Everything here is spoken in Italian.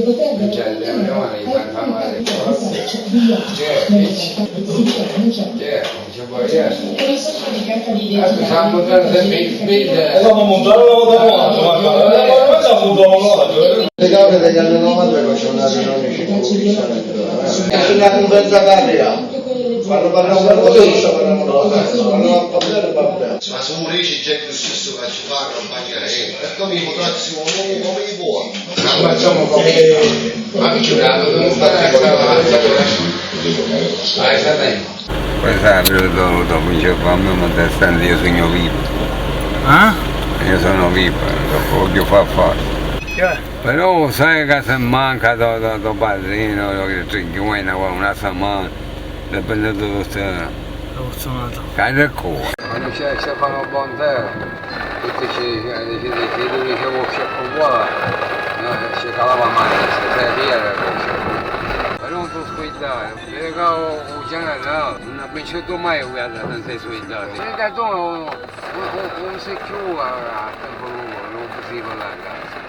Cioè, le unioni fanno male. Non ci può essere. Stiamo montando sempre il speed. Stiamo montando una volta le cose degli anni 90 facevano una riunione sulla conferenza carriera quando parlavamo con questo quando ma se uno dice c'è più stesso che ci fa accompagnare e come i potresti come i può ma facciamo come ma mi giurato non stare a esattamente questa è dopo dice fammi ma testando io sono vivo io sono vivo voglio far fare però sai che se manca do padrino che ti una settimana dipende da tutto che del cuore quando ci fanno buon tempo tutti ci dicevo c'è con qua ci calava male se via però non sono sguidato perché ho generale non ho pensato mai non sei sguidato perché tu non sei più a tempo lungo non è possibile la casa